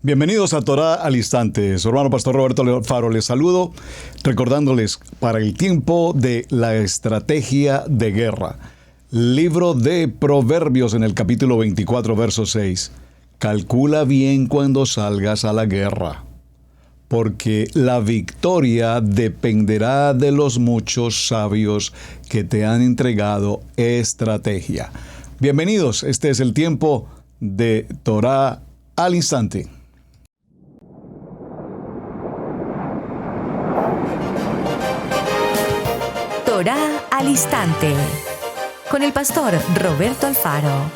Bienvenidos a Torá al Instante. Su hermano Pastor Roberto Alfaro les saludo, recordándoles para el tiempo de la estrategia de guerra. Libro de Proverbios en el capítulo 24, verso 6. Calcula bien cuando salgas a la guerra, porque la victoria dependerá de los muchos sabios que te han entregado estrategia. Bienvenidos, este es el tiempo de Torá al Instante. Torá al Instante, con el pastor Roberto Alfaro.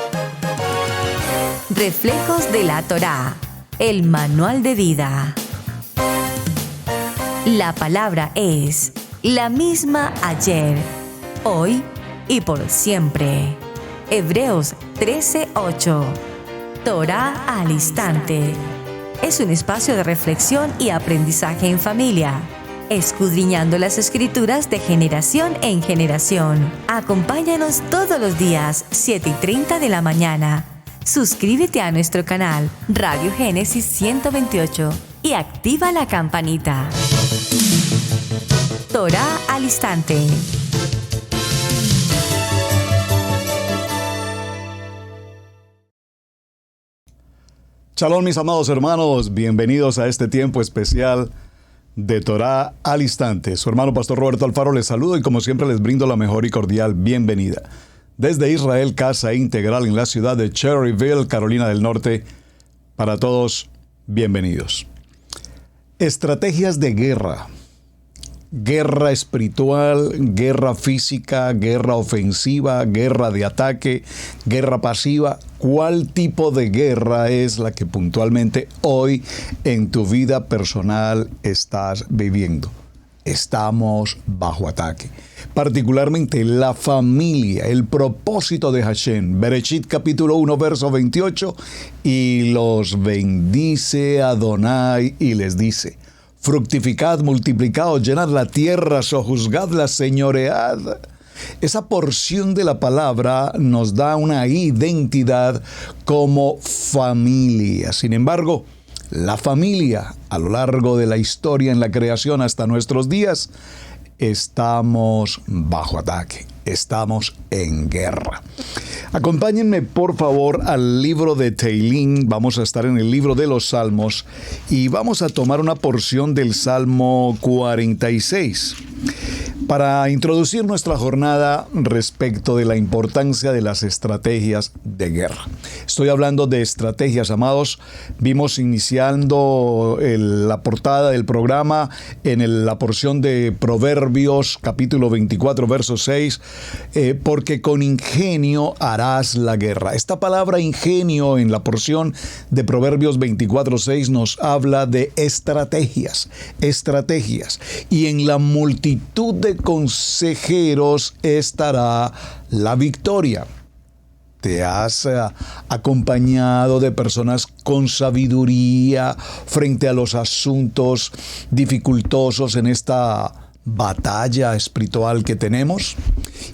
Reflejos de la Torá, el manual de vida. La palabra es la misma ayer, hoy y por siempre. Hebreos 13:8. Torá al Instante. Es un espacio de reflexión y aprendizaje en familia, escudriñando las Escrituras de generación en generación. Acompáñanos todos los días, 7:30 de la mañana. Suscríbete a nuestro canal Radio Génesis 128 y activa la campanita. Torá al Instante. Shalom, mis amados hermanos, bienvenidos a este tiempo especial de Torá al Instante. Su hermano Pastor Roberto Alfaro les saludo y como siempre les brindo la mejor y cordial bienvenida. Desde Israel, Casa Integral en la ciudad de Cherryville, Carolina del Norte, para todos, bienvenidos. Estrategias de guerra. Guerra espiritual, guerra física, guerra ofensiva, guerra de ataque, guerra pasiva. ¿Cuál tipo de guerra es la que puntualmente hoy en tu vida personal estás viviendo? Estamos bajo ataque. Particularmente la familia, el propósito de Hashem. Bereshit capítulo 1, verso 28. Y los bendice Adonai y les dice: fructificad, multiplicaos, llenad la tierra, sojuzgadla, señoread. Esa porción de la palabra nos da una identidad como familia. Sin embargo, la familia, a lo largo de la historia en la creación hasta nuestros días, estamos bajo ataque. Estamos en guerra. Acompáñenme por favor al libro de Teilín. Vamos a estar en el libro de los Salmos y vamos a tomar una porción del Salmo 46 para introducir nuestra jornada respecto de la importancia de las estrategias de guerra. Estoy hablando de estrategias, amados. Vimos iniciando la portada del programa en la porción de Proverbios, capítulo 24, verso 6, porque con ingenio harás la guerra. Esta palabra ingenio en la porción de Proverbios 24, 6 nos habla de estrategias. Y en la multitud de consejeros estará la victoria. Te has acompañado de personas con sabiduría frente a los asuntos dificultosos en esta batalla espiritual que tenemos.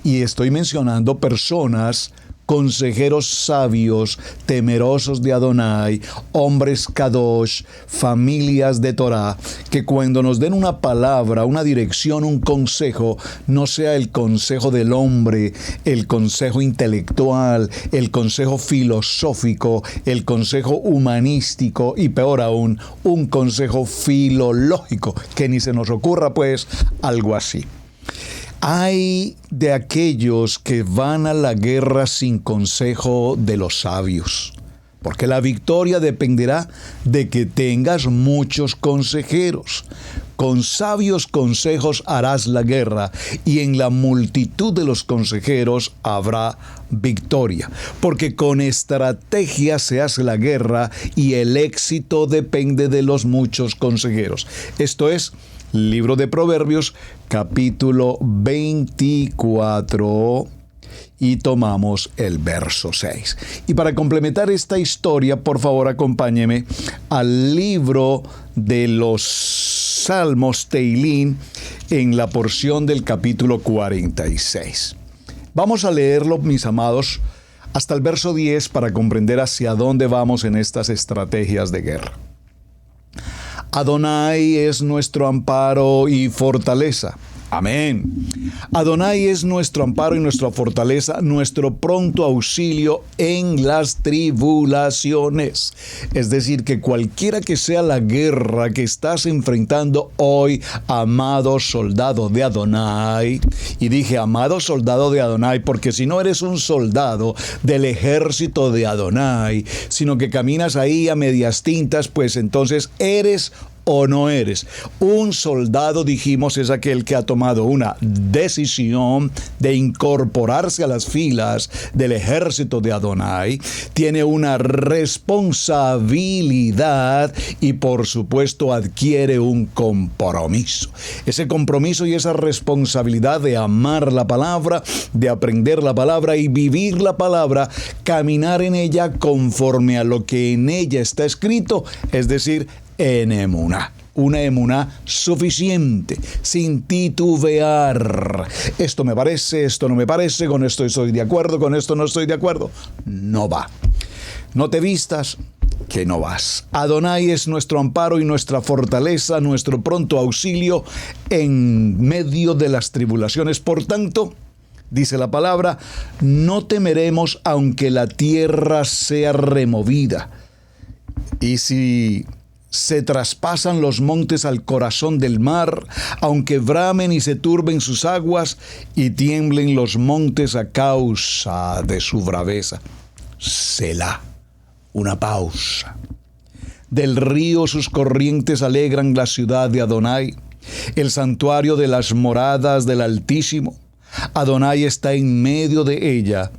Y estoy mencionando personas, consejeros sabios, temerosos de Adonai, hombres kadosh, familias de Torah, que cuando nos den una palabra, una dirección, un consejo, no sea el consejo del hombre, el consejo intelectual, el consejo filosófico, el consejo humanístico y peor aún, un consejo filológico, que ni se nos ocurra pues algo así. Hay de aquellos que van a la guerra sin consejo de los sabios, porque la victoria dependerá de que tengas muchos consejeros. Con sabios consejos harás la guerra, y en la multitud de los consejeros habrá victoria, porque con estrategia se hace la guerra y el éxito depende de los muchos consejeros. Esto es Libro de Proverbios, capítulo 24, y tomamos el verso 6. Y para complementar esta historia, por favor, acompáñeme al libro de los Salmos, Teilín, en la porción del capítulo 46. Vamos a leerlo, mis amados, hasta el verso 10 para comprender hacia dónde vamos en estas estrategias de guerra. Adonai es nuestro amparo y fortaleza. Amén. Adonai es nuestro amparo y nuestra fortaleza, nuestro pronto auxilio en las tribulaciones. Es decir, que cualquiera que sea la guerra que estás enfrentando hoy, amado soldado de Adonai, y dije amado soldado de Adonai porque si no eres un soldado del ejército de Adonai, sino que caminas ahí a medias tintas, pues entonces eres o no eres. Un soldado, dijimos, es aquel que ha tomado una decisión de incorporarse a las filas del ejército de Adonai, tiene una responsabilidad y por supuesto adquiere un compromiso. Ese compromiso y esa responsabilidad de amar la palabra, de aprender la palabra y vivir la palabra, caminar en ella conforme a lo que en ella está escrito, es decir, en emuná. Una emuná suficiente, sin titubear. Esto me parece, esto no me parece, con esto estoy de acuerdo, con esto no estoy de acuerdo. No va. No te vistas, que no vas. Adonai es nuestro amparo y nuestra fortaleza, nuestro pronto auxilio en medio de las tribulaciones. Por tanto, dice la palabra, no temeremos aunque la tierra sea removida. Y si se traspasan los montes al corazón del mar, aunque bramen y se turben sus aguas y tiemblen los montes a causa de su braveza. Selah, una pausa. Del río sus corrientes alegran la ciudad de Adonai, el santuario de las moradas del Altísimo. Adonai está en medio de ella,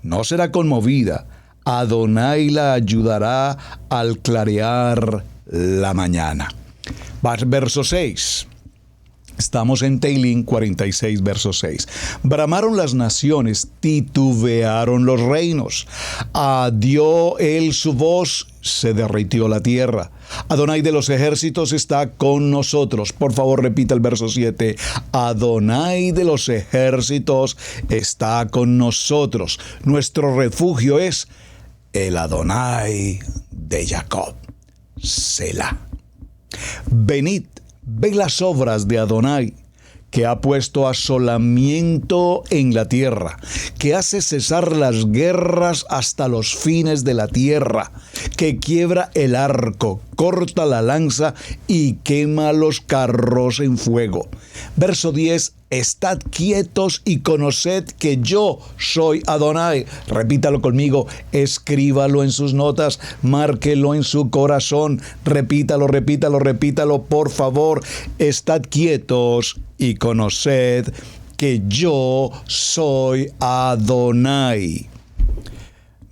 no será conmovida. Adonai la ayudará al clarear la mañana. Verso 6. Estamos en Teilín 46, verso 6. Bramaron las naciones, titubearon los reinos. Dio él su voz, se derritió la tierra. Adonai de los ejércitos está con nosotros. Por favor, repita el verso 7. Adonai de los ejércitos está con nosotros. Nuestro refugio es el Adonai de Jacob. Selah. Venid, ve las obras de Adonai, que ha puesto asolamiento en la tierra, que hace cesar las guerras hasta los fines de la tierra, que quiebra el arco, corta la lanza y quema los carros en fuego. Verso 10. Estad quietos y conoced que yo soy Adonai. Repítalo conmigo, escríbalo en sus notas, márquelo en su corazón, repítalo, por favor. Estad quietos y conoced que yo soy Adonai.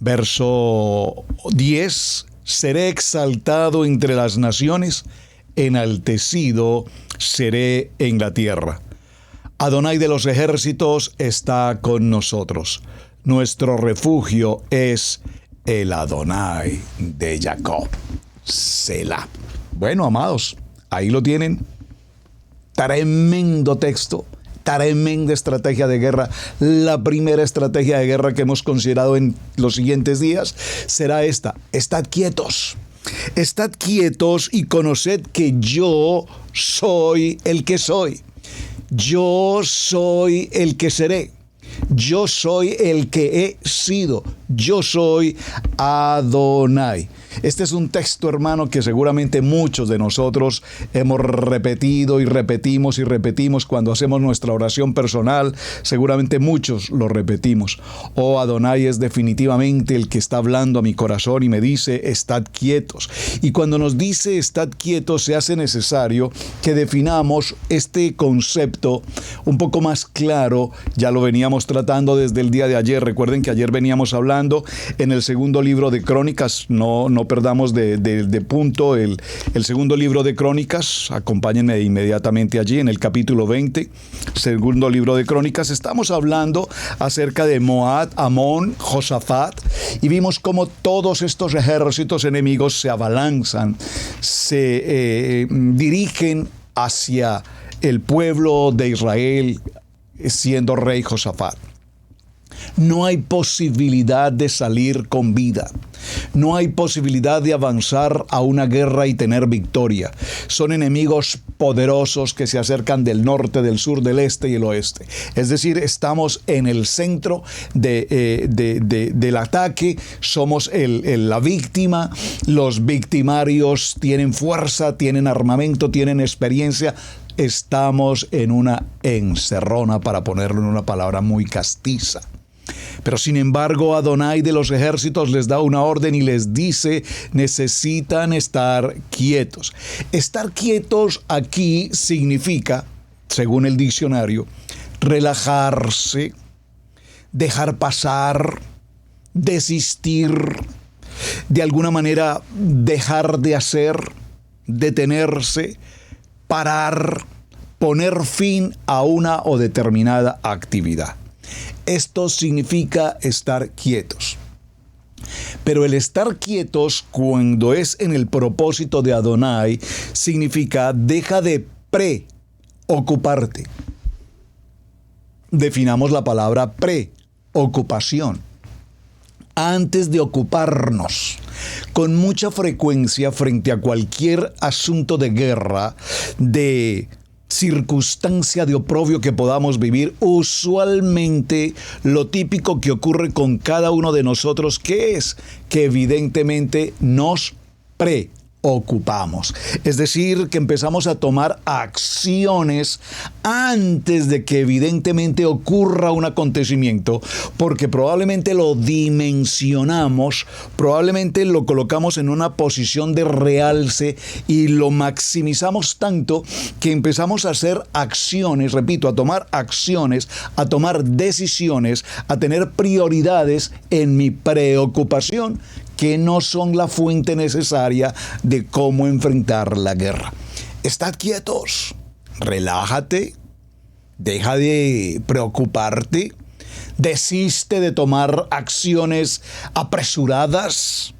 Verso 10. Seré exaltado entre las naciones, enaltecido seré en la tierra. Adonai de los ejércitos está con nosotros. Nuestro refugio es el Adonai de Jacob. Selah. Bueno, amados, ahí lo tienen. Tremendo texto, tremenda estrategia de guerra. La primera estrategia de guerra que hemos considerado en los siguientes días será esta. Estad quietos. Estad quietos y conoced que yo soy el que soy. Yo soy el que seré. Yo soy el que he sido. Yo soy Adonai. Este es un texto, hermano, que seguramente muchos de nosotros hemos repetido y repetimos cuando hacemos nuestra oración personal. Seguramente muchos lo repetimos. Oh, Adonai es definitivamente el que está hablando a mi corazón y me dice, estad quietos. Y cuando nos dice estad quietos, se hace necesario que definamos este concepto un poco más claro. Ya lo veníamos tratando desde el día de ayer. Recuerden que ayer veníamos hablando en el segundo libro de Crónicas. No perdamos de punto el segundo libro de Crónicas. Acompáñenme inmediatamente allí en el capítulo 20, segundo libro de Crónicas. Estamos hablando acerca de Moab, Amón, Josafat, y vimos cómo todos estos ejércitos enemigos se abalanzan, se dirigen hacia el pueblo de Israel, siendo rey Josafat. No hay posibilidad de salir con vida. No hay posibilidad de avanzar a una guerra y tener victoria. Son enemigos poderosos que se acercan del norte, del sur, del este y el oeste. Es decir, estamos en el centro del ataque. Somos la víctima. Los victimarios tienen fuerza, tienen armamento, tienen experiencia. Estamos en una encerrona, para ponerlo en una palabra muy castiza. Pero sin embargo, Adonai de los ejércitos les da una orden y les dice: necesitan estar quietos. Estar quietos aquí significa, según el diccionario, relajarse, dejar pasar, desistir, de alguna manera dejar de hacer, detenerse, parar, poner fin a una o determinada actividad. Esto significa estar quietos. Pero el estar quietos, cuando es en el propósito de Adonai, significa deja de preocuparte. Definamos la palabra preocupación. Antes de ocuparnos con mucha frecuencia frente a cualquier asunto de guerra, de circunstancia de oprobio que podamos vivir, usualmente lo típico que ocurre con cada uno de nosotros, ¿qué es? Que evidentemente nos preocupamos. Es decir, que empezamos a tomar acciones antes de que evidentemente ocurra un acontecimiento, porque probablemente lo dimensionamos, probablemente lo colocamos en una posición de realce y lo maximizamos tanto que empezamos a hacer acciones, repito, a tomar acciones, a tomar decisiones, a tener prioridades en mi preocupación, que no son la fuente necesaria de cómo enfrentar la guerra. Estad quietos, relájate, deja de preocuparte, desiste de tomar acciones apresuradas,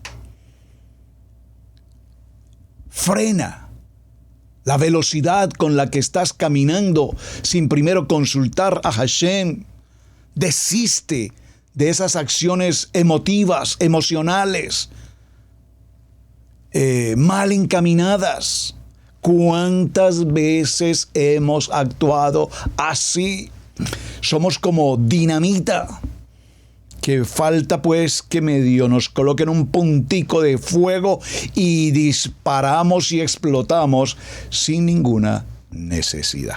frena la velocidad con la que estás caminando sin primero consultar a Hashem, desiste de esas acciones emotivas, emocionales, mal encaminadas. ¿Cuántas veces hemos actuado así? Somos como dinamita, que falta pues que medio nos coloquen un puntico de fuego y disparamos y explotamos sin ninguna necesidad.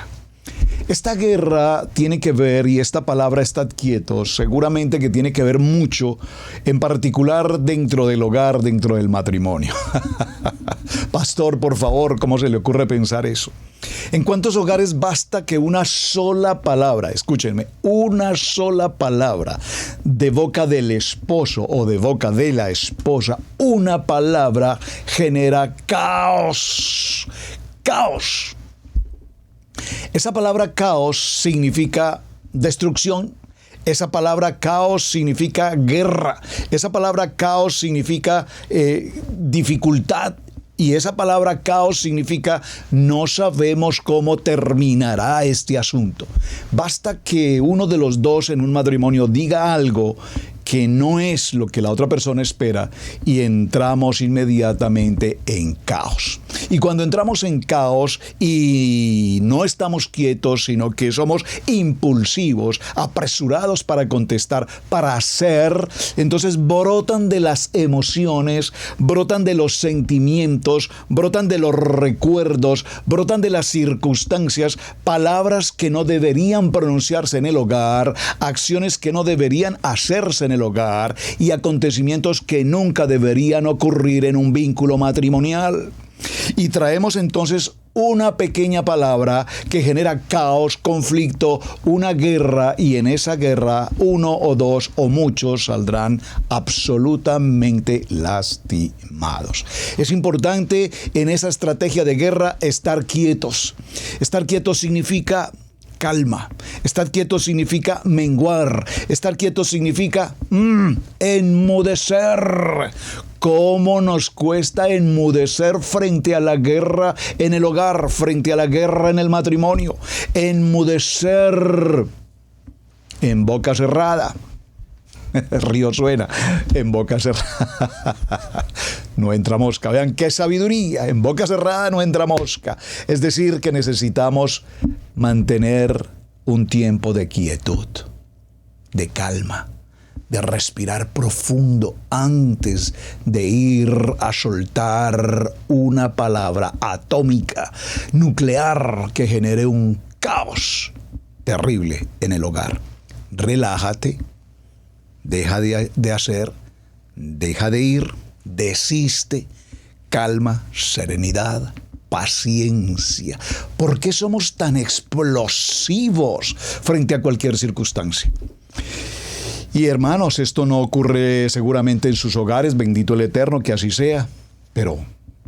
Esta guerra tiene que ver, y esta palabra estad quietos, seguramente que tiene que ver mucho, en particular dentro del hogar, dentro del matrimonio. Pastor, por favor, ¿cómo se le ocurre pensar eso? ¿En cuántos hogares basta que una sola palabra, escúchenme, una sola palabra de boca del esposo o de boca de la esposa, una palabra genera caos? Caos. Esa palabra caos significa destrucción. Esa palabra caos significa guerra. Esa palabra caos significa dificultad. Y esa palabra caos significa no sabemos cómo terminará este asunto. Basta que uno de los dos en un matrimonio diga algo que no es lo que la otra persona espera y entramos inmediatamente en caos. Y cuando entramos en caos y no estamos quietos, sino que somos impulsivos, apresurados para contestar, para hacer, entonces brotan de las emociones, brotan de los sentimientos, brotan de los recuerdos, brotan de las circunstancias, palabras que no deberían pronunciarse en el hogar, acciones que no deberían hacerse en el hogar y acontecimientos que nunca deberían ocurrir en un vínculo matrimonial. Y traemos entonces una pequeña palabra que genera caos, conflicto, una guerra, y en esa guerra uno o dos o muchos saldrán absolutamente lastimados. Es importante en esa estrategia de guerra estar quietos. Estar quietos significa calma. Estar quieto significa menguar. Estar quieto significa enmudecer. ¿Cómo nos cuesta enmudecer frente a la guerra en el hogar, frente a la guerra en el matrimonio? Enmudecer en boca cerrada. Río suena, en boca cerrada no entra mosca. Vean qué sabiduría, en boca cerrada no entra mosca. Es decir, que necesitamos mantener un tiempo de quietud, de calma, de respirar profundo antes de ir a soltar una palabra atómica, nuclear, que genere un caos terrible en el hogar. Relájate, deja de hacer, deja de ir, desiste, calma, serenidad, paciencia. ¿Por qué somos tan explosivos frente a cualquier circunstancia? Y hermanos, esto no ocurre seguramente en sus hogares, bendito el Eterno, que así sea, pero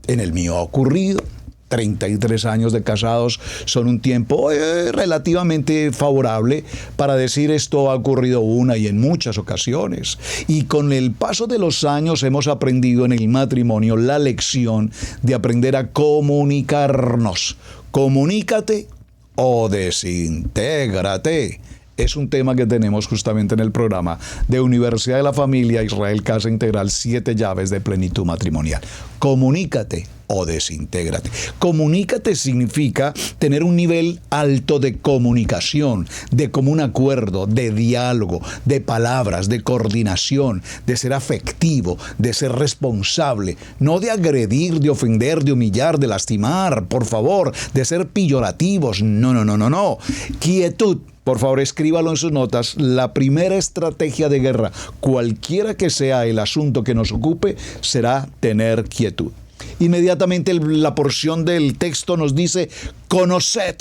en el mío ha ocurrido. 33 años de casados son un tiempo relativamente favorable para decir esto ha ocurrido una y en muchas ocasiones. Y con el paso de los años hemos aprendido en el matrimonio la lección de aprender a comunicarnos. Comunícate o desintégrate. Es un tema que tenemos justamente en el programa de Universidad de la Familia Israel Casa Integral, 7 llaves de plenitud matrimonial. Comunícate o desintégrate. Comunícate significa tener un nivel alto de comunicación, de común acuerdo, de diálogo, de palabras, de coordinación, de ser afectivo, de ser responsable, no de agredir, de ofender, de humillar, de lastimar, por favor, de ser peyorativos. No. Quietud. Por favor, escríbalo en sus notas. La primera estrategia de guerra, cualquiera que sea el asunto que nos ocupe, será tener quietud. Inmediatamente la porción del texto nos dice, conoced.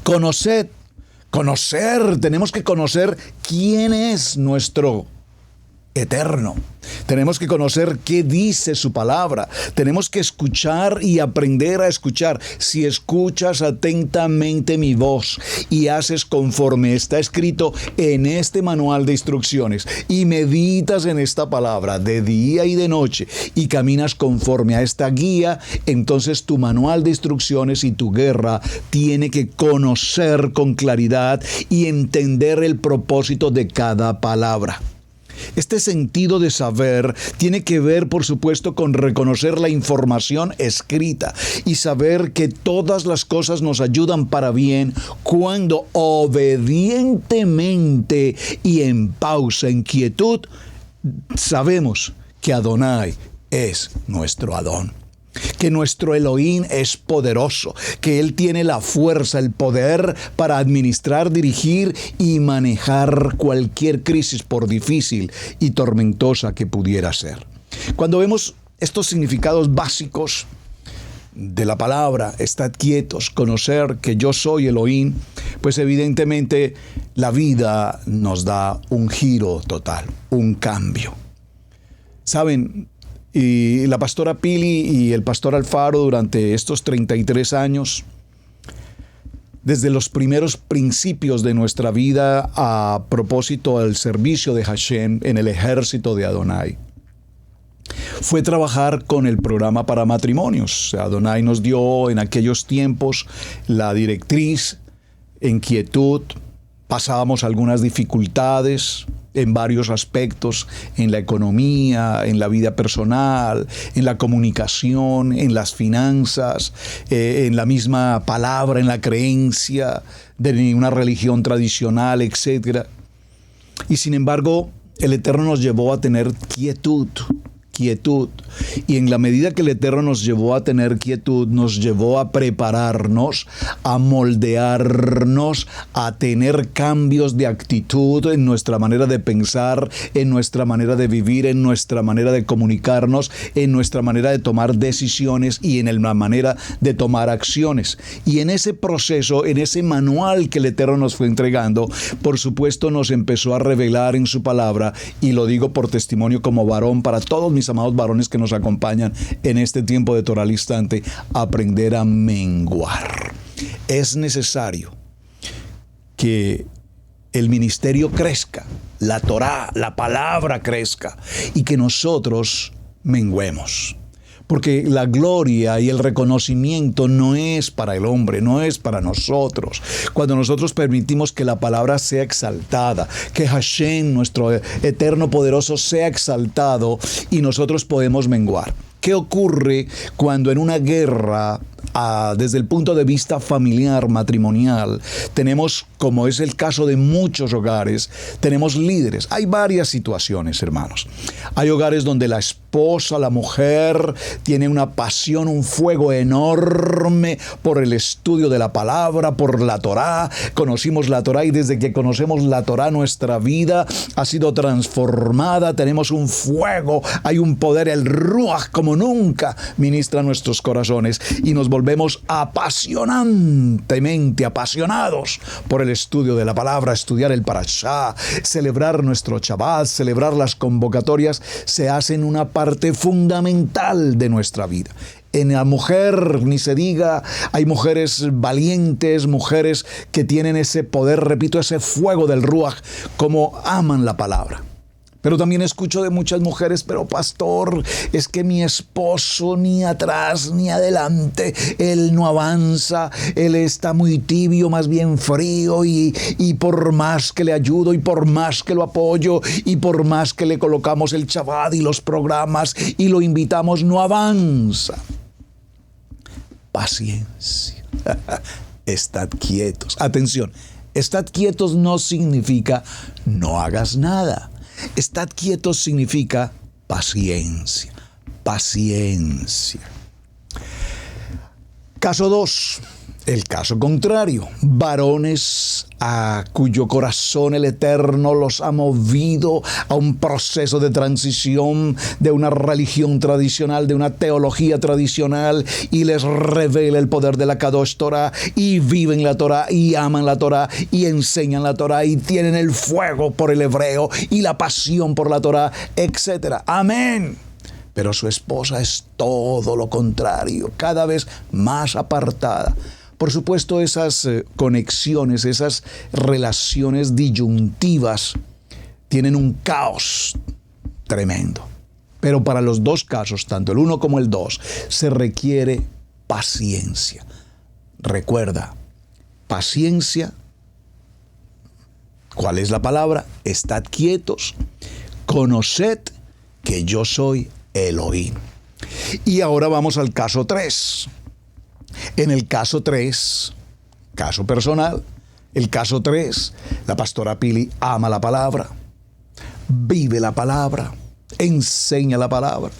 Conocer. Tenemos que conocer quién es nuestro Eterno. Tenemos que conocer qué dice su palabra. Tenemos que escuchar y aprender a escuchar. Si escuchas atentamente mi voz y haces conforme está escrito en este manual de instrucciones y meditas en esta palabra de día y de noche y caminas conforme a esta guía, entonces tu manual de instrucciones y tu guerra tiene que conocer con claridad y entender el propósito de cada palabra. Este sentido de saber tiene que ver, por supuesto, con reconocer la información escrita y saber que todas las cosas nos ayudan para bien cuando obedientemente y en pausa, en quietud, sabemos que Adonai es nuestro Adón. Que nuestro Elohim es poderoso, que Él tiene la fuerza, el poder para administrar, dirigir y manejar cualquier crisis, por difícil y tormentosa que pudiera ser. Cuando vemos estos significados básicos de la palabra, estad quietos, conocer que yo soy Elohim, pues evidentemente la vida nos da un giro total, un cambio. ¿Saben? Y la pastora Pili y el pastor Alfaro durante estos 33 años, desde los primeros principios de nuestra vida a propósito del servicio de Hashem en el ejército de Adonai, fue trabajar con el programa para matrimonios. Adonai nos dio en aquellos tiempos la directriz en quietud. Pasábamos algunas dificultades en varios aspectos, en la economía, en la vida personal, en la comunicación, en las finanzas, en la misma palabra, en la creencia de una religión tradicional, etc. Y sin embargo, el Eterno nos llevó a tener quietud. Y en la medida que el Eterno nos llevó a tener quietud, nos llevó a prepararnos, a moldearnos, a tener cambios de actitud en nuestra manera de pensar, en nuestra manera de vivir, en nuestra manera de comunicarnos, en nuestra manera de tomar decisiones y en la manera de tomar acciones. Y en ese proceso, en ese manual que el Eterno nos fue entregando, por supuesto nos empezó a revelar en su palabra, y lo digo por testimonio como varón para todos mis amados varones que nos acompañan en este tiempo de Torah al Instante, aprender a menguar. Es necesario que el ministerio crezca, la Torah, la palabra crezca, y que nosotros menguemos. Porque la gloria y el reconocimiento no es para el hombre, no es para nosotros. Cuando nosotros permitimos que la palabra sea exaltada, que Hashem, nuestro eterno poderoso, sea exaltado y nosotros podemos menguar. ¿Qué ocurre cuando en una guerra, desde el punto de vista familiar, matrimonial, tenemos, como es el caso de muchos hogares, tenemos líderes? Hay varias situaciones, hermanos. Hay hogares donde la esposa, la mujer, tiene una pasión, un fuego enorme por el estudio de la palabra, por la Torá. Conocimos la Torá y desde que conocemos la Torá, nuestra vida ha sido transformada. Tenemos un fuego, hay un poder, el Ruach, como nunca ministra nuestros corazones y nos volvemos apasionantemente apasionados por el estudio de la palabra, estudiar el Parashá, celebrar nuestro Shabbat, celebrar las convocatorias, se hacen una parte fundamental de nuestra vida. En la mujer, ni se diga, hay mujeres valientes, mujeres que tienen ese poder, repito, ese fuego del Ruach, como aman la palabra. Pero también escucho de muchas mujeres, pero pastor, es que mi esposo ni atrás ni adelante, él no avanza, él está muy tibio, más bien frío y por más que le ayudo y por más que lo apoyo y por más que le colocamos el Shabbat y los programas y lo invitamos, no avanza. Paciencia. Estad quietos. Atención, estad quietos no significa no hagas nada. Estad quietos significa paciencia, paciencia. Caso 2, el caso contrario. Varones a cuyo corazón el Eterno los ha movido a un proceso de transición de una religión tradicional, de una teología tradicional, y les revela el poder de la Kadosh Torah, y viven la Torah, y aman la Torah, y enseñan la Torah, y tienen el fuego por el hebreo, y la pasión por la Torah, etc. Amén. Pero su esposa es todo lo contrario, cada vez más apartada. Por supuesto, esas conexiones, esas relaciones disyuntivas tienen un caos tremendo. Pero para los dos casos, tanto el uno como el dos, se requiere paciencia. Recuerda, paciencia, ¿cuál es la palabra? Estad quietos, conoced que yo soy Elohim. Y ahora vamos al caso 3. En el caso 3, caso personal, el caso 3, la pastora Pili ama la palabra, vive la palabra, enseña la palabra.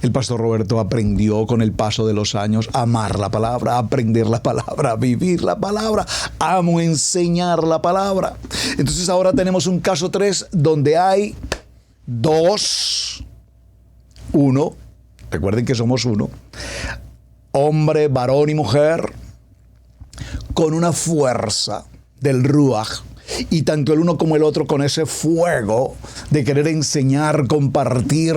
El pastor Roberto aprendió con el paso de los años a amar la palabra, a aprender la palabra, a vivir la palabra. Amo enseñar la palabra. Entonces ahora tenemos un caso 3 donde hay 2, 1, recuerden que somos uno, hombre, varón y mujer, con una fuerza del Ruach, y tanto el uno como el otro con ese fuego de querer enseñar, compartir.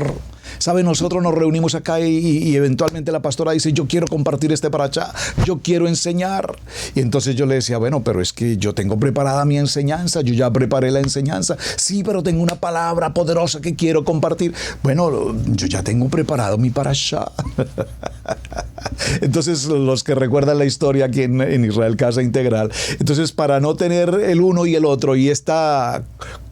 ¿Sabe? Nosotros nos reunimos acá y eventualmente la pastora dice, yo quiero compartir este parashá, yo quiero enseñar. Y entonces yo le decía, bueno, pero es que yo tengo preparada mi enseñanza, yo ya preparé la enseñanza. Sí, pero tengo una palabra poderosa que quiero compartir. Bueno, yo ya tengo preparado mi parashá. Entonces, los que recuerdan la historia aquí en Israel Casa Integral, entonces para no tener el uno y el otro y esta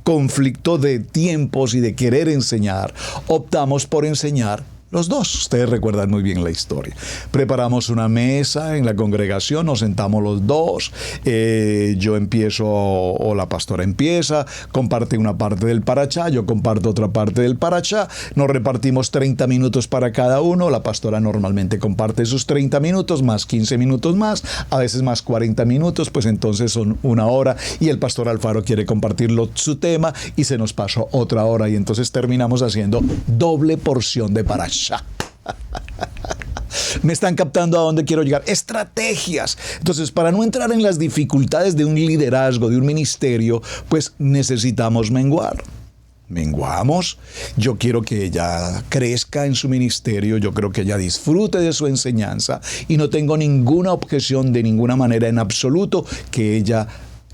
conflicto de tiempos y de querer enseñar, optamos por enseñar los dos. Ustedes recuerdan muy bien la historia. Preparamos una mesa en la congregación, nos sentamos los dos, yo empiezo o la pastora empieza, comparte una parte del parashá, yo comparto otra parte del parashá, nos repartimos 30 minutos para cada uno, la pastora normalmente comparte sus 30 minutos, más 15 minutos más, a veces más 40 minutos, pues entonces son una hora, y el pastor Alfaro quiere compartir su tema, y se nos pasó otra hora, y entonces terminamos haciendo doble porción de parashá. ¿Me están captando a dónde quiero llegar? Estrategias. Entonces, para no entrar en las dificultades de un liderazgo, de un ministerio, pues necesitamos menguar. Menguamos. Yo quiero que ella crezca en su ministerio, yo creo que ella disfrute de su enseñanza y no tengo ninguna objeción de ninguna manera en absoluto que ella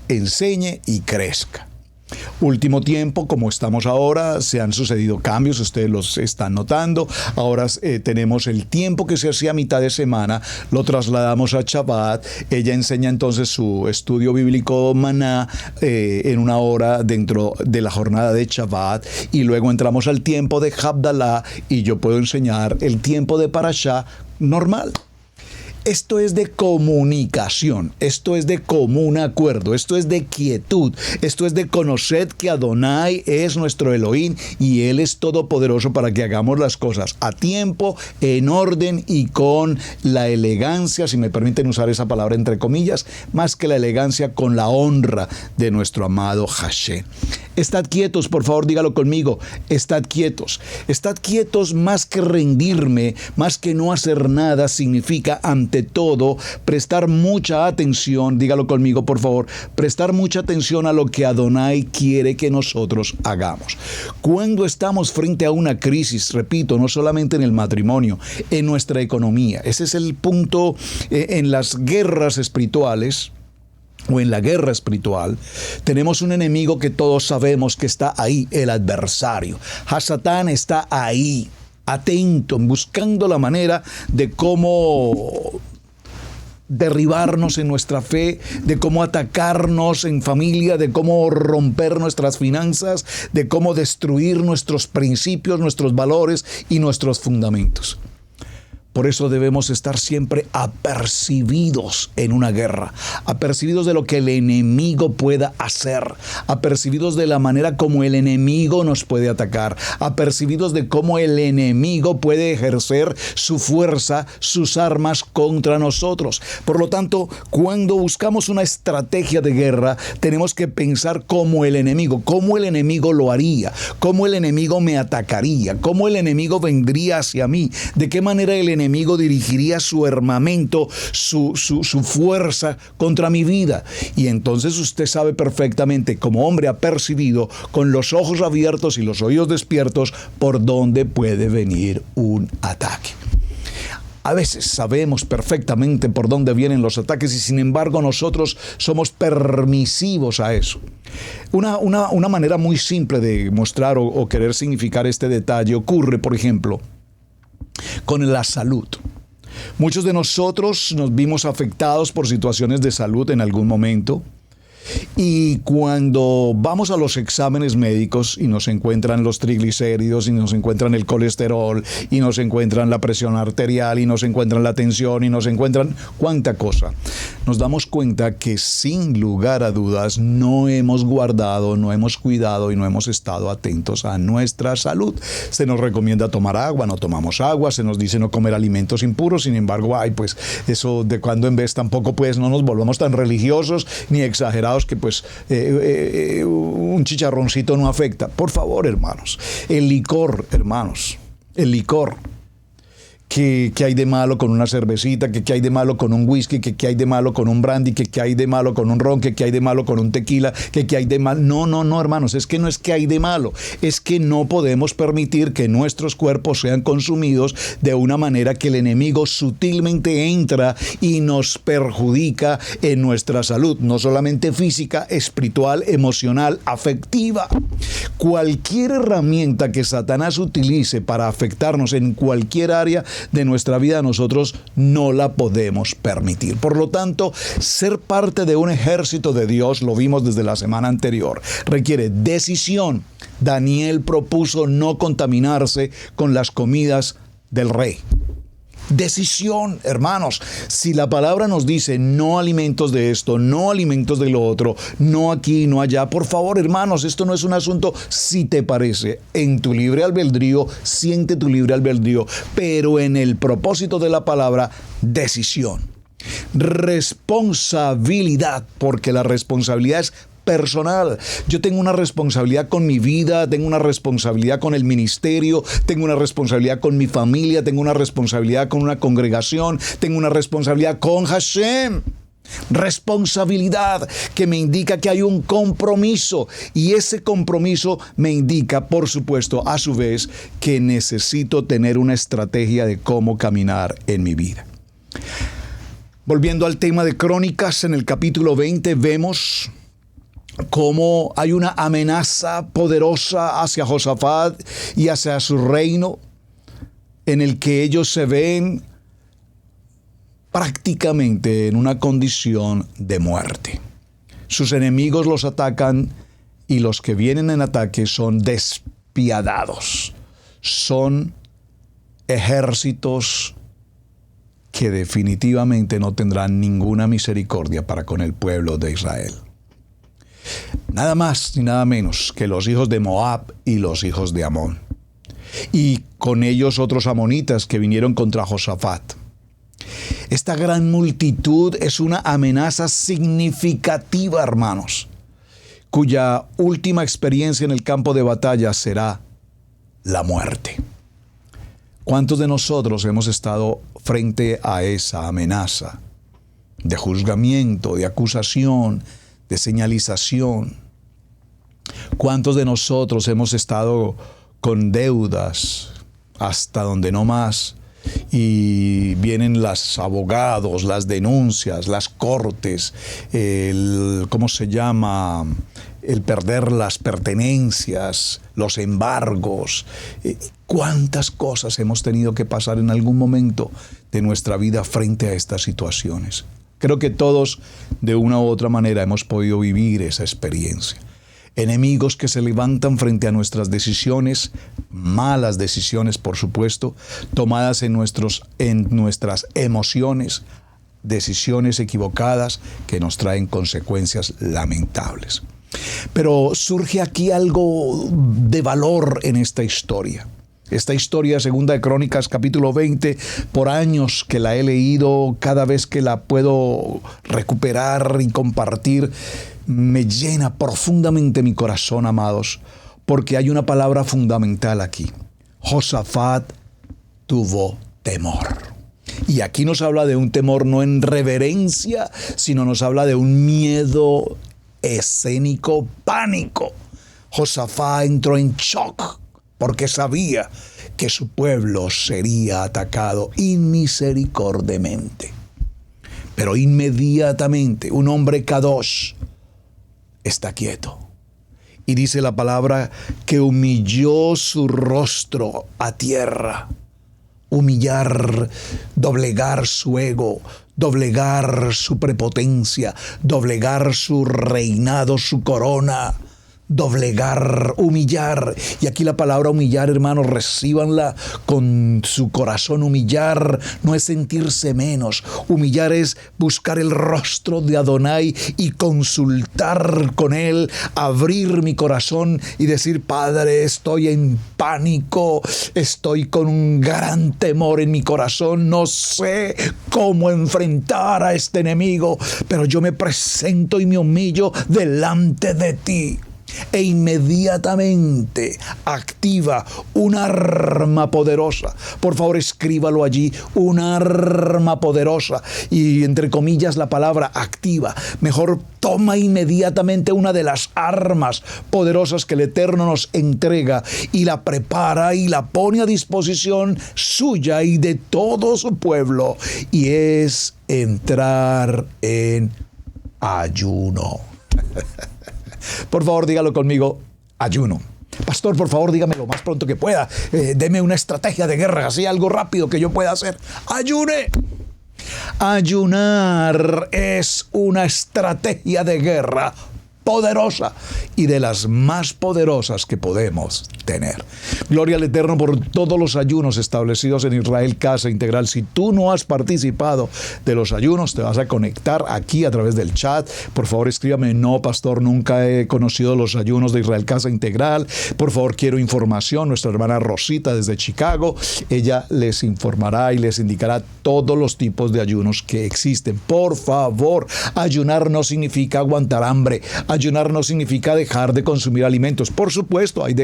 enseñe y crezca. Último tiempo, como estamos ahora, se han sucedido cambios, ustedes los están notando. Ahora tenemos el tiempo que se hacía a mitad de semana, lo trasladamos a Shabbat. Ella enseña entonces su estudio bíblico Maná en una hora dentro de la jornada de Shabbat, y luego entramos al tiempo de Havdalah y yo puedo enseñar el tiempo de Parashá normal. Esto es de comunicación, esto es de común acuerdo, esto es de quietud, esto es de conocer que Adonai es nuestro Elohim y Él es todopoderoso para que hagamos las cosas a tiempo, en orden y con la elegancia, si me permiten usar esa palabra entre comillas, más que la elegancia, con la honra de nuestro amado Hashem. Estad quietos, por favor, dígalo conmigo, estad quietos. Estad quietos, más que rendirme, más que no hacer nada, significa ante todo prestar mucha atención, dígalo conmigo, por favor, prestar mucha atención a lo que Adonai quiere que nosotros hagamos. Cuando estamos frente a una crisis, repito, no solamente en el matrimonio, en nuestra economía, ese es el punto en las guerras espirituales, o en la guerra espiritual, tenemos un enemigo que todos sabemos que está ahí, el adversario. Hasatán está ahí, atento, buscando la manera de cómo derribarnos en nuestra fe, de cómo atacarnos en familia, de cómo romper nuestras finanzas, de cómo destruir nuestros principios, nuestros valores y nuestros fundamentos. Por eso debemos estar siempre apercibidos en una guerra, apercibidos de lo que el enemigo pueda hacer, apercibidos de la manera como el enemigo nos puede atacar, apercibidos de cómo el enemigo puede ejercer su fuerza, sus armas contra nosotros. Por lo tanto, cuando buscamos una estrategia de guerra, tenemos que pensar cómo el enemigo lo haría, cómo el enemigo me atacaría, cómo el enemigo vendría hacia mí, de qué manera el enemigo dirigiría su armamento, su fuerza contra mi vida. Y entonces usted sabe perfectamente, como hombre apercibido, con los ojos abiertos y los oídos despiertos, por dónde puede venir un ataque. A veces sabemos perfectamente por dónde vienen los ataques y sin embargo nosotros somos permisivos a eso. Una manera muy simple de mostrar o querer significar este detalle ocurre, por ejemplo, con la salud. Muchos de nosotros nos vimos afectados por situaciones de salud en algún momento. Y cuando vamos a los exámenes médicos y nos encuentran los triglicéridos y nos encuentran el colesterol y nos encuentran la presión arterial y nos encuentran la tensión y nos encuentran cuánta cosa, nos damos cuenta que sin lugar a dudas no hemos guardado, no hemos cuidado y no hemos estado atentos a nuestra salud. Se nos recomienda tomar agua, no tomamos agua, se nos dice no comer alimentos impuros, sin embargo, pues eso de cuando en vez tampoco pues no nos volvamos tan religiosos ni exagerados que pues un chicharroncito no afecta. Por favor, hermanos, el licor, ¿Qué hay de malo con una cervecita? ¿Qué hay de malo con un whisky? ¿Qué hay de malo con un brandy? ¿Qué hay de malo con un ron? ¿Qué hay de malo con un tequila? ¿Qué hay de malo? No, hermanos, es que no es que hay de malo, es que no podemos permitir que nuestros cuerpos sean consumidos de una manera que el enemigo sutilmente entra y nos perjudica en nuestra salud, no solamente física, espiritual, emocional, afectiva. Cualquier herramienta que Satanás utilice para afectarnos en cualquier área de nuestra vida, nosotros no la podemos permitir. Por lo tanto, ser parte de un ejército de Dios, lo vimos desde la semana anterior, requiere decisión. Daniel propuso no contaminarse con las comidas del rey. Decisión, hermanos. Si la palabra nos dice no alimentos de esto, no alimentos de lo otro, no aquí, no allá, por favor, hermanos, esto no es un asunto si te parece. En tu libre albedrío, siente tu libre albedrío, pero en el propósito de la palabra, decisión. Responsabilidad, porque la responsabilidad es personal. Yo tengo una responsabilidad con mi vida, tengo una responsabilidad con el ministerio, tengo una responsabilidad con mi familia, tengo una responsabilidad con una congregación, tengo una responsabilidad con Hashem. Responsabilidad que me indica que hay un compromiso y ese compromiso me indica, por supuesto, a su vez, que necesito tener una estrategia de cómo caminar en mi vida. Volviendo al tema de Crónicas, en el capítulo 20 vemos cómo hay una amenaza poderosa hacia Josafat y hacia su reino, en el que ellos se ven prácticamente en una condición de muerte. Sus enemigos los atacan y los que vienen en ataque son despiadados. Son ejércitos que definitivamente no tendrán ninguna misericordia para con el pueblo de Israel. Nada más ni nada menos que los hijos de Moab y los hijos de Amón. Y con ellos otros amonitas que vinieron contra Josafat. Esta gran multitud es una amenaza significativa, hermanos, cuya última experiencia en el campo de batalla será la muerte. ¿Cuántos de nosotros hemos estado frente a esa amenaza de juzgamiento, de acusación, de señalización? ¿Cuántos de nosotros hemos estado con deudas hasta donde no más? Y vienen los abogados, las denuncias, las cortes, el perder las pertenencias, los embargos. ¿Cuántas cosas hemos tenido que pasar en algún momento de nuestra vida frente a estas situaciones? Creo que todos, de una u otra manera, hemos podido vivir esa experiencia. Enemigos que se levantan frente a nuestras decisiones, malas decisiones, por supuesto, tomadas en nuestras emociones, decisiones equivocadas que nos traen consecuencias lamentables. Pero surge aquí algo de valor en esta historia. Esta historia, Segunda de Crónicas, capítulo 20, por años que la he leído, cada vez que la puedo recuperar y compartir, me llena profundamente mi corazón, amados, porque hay una palabra fundamental aquí. Josafat tuvo temor. Y aquí nos habla de un temor no en reverencia, sino nos habla de un miedo escénico, pánico. Josafat entró en shock porque sabía que su pueblo sería atacado inmisericordiamente. Pero inmediatamente un hombre kadosh está quieto. Y dice la palabra que humilló su rostro a tierra. Humillar, doblegar su ego, doblegar su prepotencia, doblegar su reinado, su corona. Doblegar, humillar. Y aquí la palabra humillar, hermanos, recíbanla con su corazón. Humillar no es sentirse menos. Humillar es buscar el rostro de Adonai y consultar con Él, abrir mi corazón y decir: Padre, estoy en pánico, estoy con un gran temor en mi corazón, no sé cómo enfrentar a este enemigo, pero yo me presento y me humillo delante de ti. E inmediatamente activa un arma poderosa. Por favor, escríbalo allí, un arma poderosa. Y entre comillas la palabra activa. Mejor toma inmediatamente una de las armas poderosas que el Eterno nos entrega y la prepara y la pone a disposición suya y de todo su pueblo. Y es entrar en ayuno. Por favor, dígalo conmigo: ayuno. Pastor, por favor, dígame lo más pronto que pueda. Deme una estrategia de guerra, así algo rápido que yo pueda hacer. ¡Ayune! Ayunar es una estrategia de guerra poderosa y de las más poderosas que podemos tener. Gloria al Eterno por todos los ayunos establecidos en Israel Casa Integral. Si tú no has participado de los ayunos, te vas a conectar aquí a través del chat. Por favor, escríbame: no, pastor, nunca he conocido los ayunos de Israel Casa Integral. Por favor, quiero información. Nuestra hermana Rosita desde Chicago, ella les informará y les indicará todos los tipos de ayunos que existen. Por favor, ayunar no significa aguantar hambre. Ayunar no significa dejar de consumir alimentos. Por supuesto, hay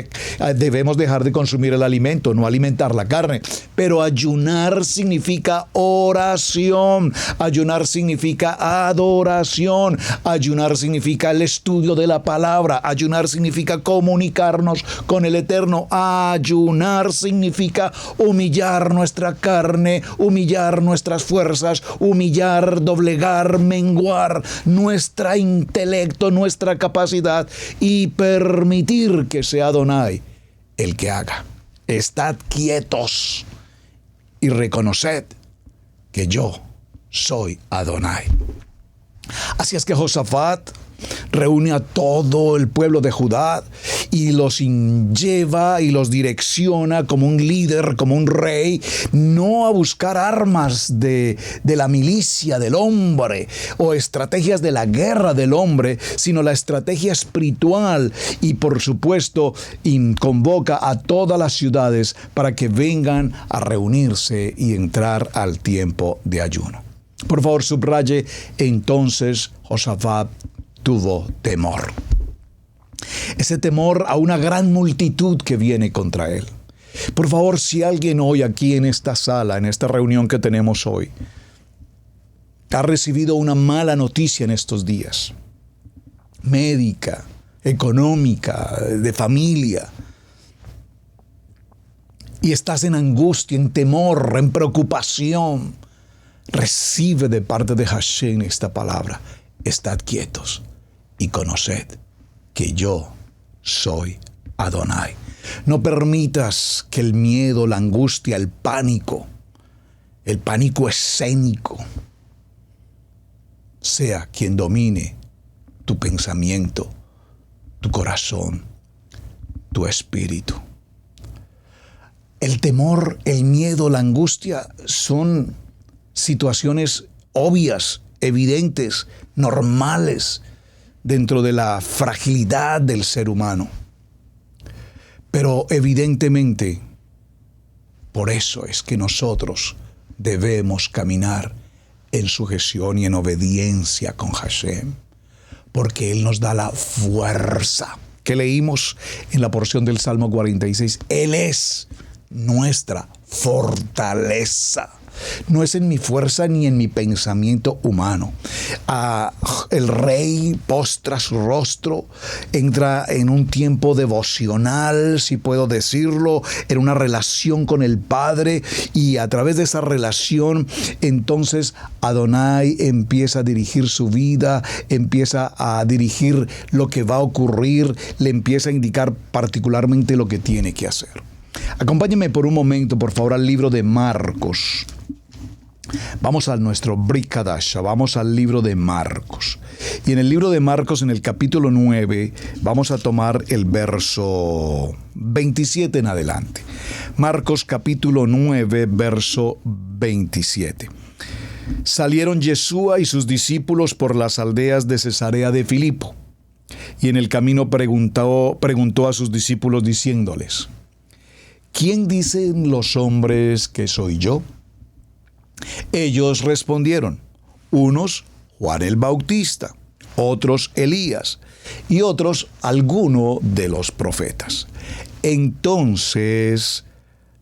debemos dejar de consumir el alimento, no alimentar la carne. Pero ayunar significa oración, ayunar significa adoración, ayunar significa el estudio de la palabra, ayunar significa comunicarnos con el Eterno, ayunar significa humillar nuestra carne, humillar nuestras fuerzas, humillar, doblegar, menguar nuestro intelecto, nuestra capacidad y permitir que sea Adonai el que haga. Estad quietos y reconoced que yo soy Adonai. Así es que Josafat reúne a todo el pueblo de Judá y los lleva y los direcciona como un líder, como un rey, no a buscar armas de la milicia del hombre o estrategias de la guerra del hombre, sino la estrategia espiritual. Y por supuesto convoca a todas las ciudades para que vengan a reunirse y entrar al tiempo de ayuno. Por favor, subraye: entonces Josafat tuvo temor. Ese temor a una gran multitud que viene contra él. Por favor, si alguien hoy aquí en esta sala, en esta reunión que tenemos hoy, ha recibido una mala noticia en estos días, médica, económica, de familia, y estás en angustia, en temor, en preocupación, recibe de parte de Hashem esta palabra: estad quietos y conoced que yo soy Adonai. No permitas que el miedo, la angustia, el pánico escénico sea quien domine tu pensamiento, tu corazón, tu espíritu. El temor, el miedo, la angustia son situaciones obvias, evidentes, normales dentro de la fragilidad del ser humano. Pero evidentemente, por eso es que nosotros debemos caminar en sujeción y en obediencia con Hashem, porque Él nos da la fuerza que leímos en la porción del Salmo 46. Él es nuestra fortaleza. No es en mi fuerza ni en mi pensamiento humano. El rey postra su rostro, entra en un tiempo devocional, si puedo decirlo, en una relación con el Padre, y a través de esa relación, entonces Adonai empieza a dirigir su vida, empieza a dirigir lo que va a ocurrir, le empieza a indicar particularmente lo que tiene que hacer. Acompáñenme por un momento, por favor, al libro de Marcos. Vamos a nuestro Brit Hadasha, vamos al libro de Marcos. Y en el libro de Marcos, en el capítulo 9, vamos a tomar el verso 27 en adelante. Marcos capítulo 9, verso 27. Salieron Yeshua y sus discípulos por las aldeas de Cesarea de Filipo. Y en el camino preguntó a sus discípulos diciéndoles: ¿quién dicen los hombres que soy yo? Ellos respondieron: unos Juan el Bautista, otros Elías, y otros alguno de los profetas. Entonces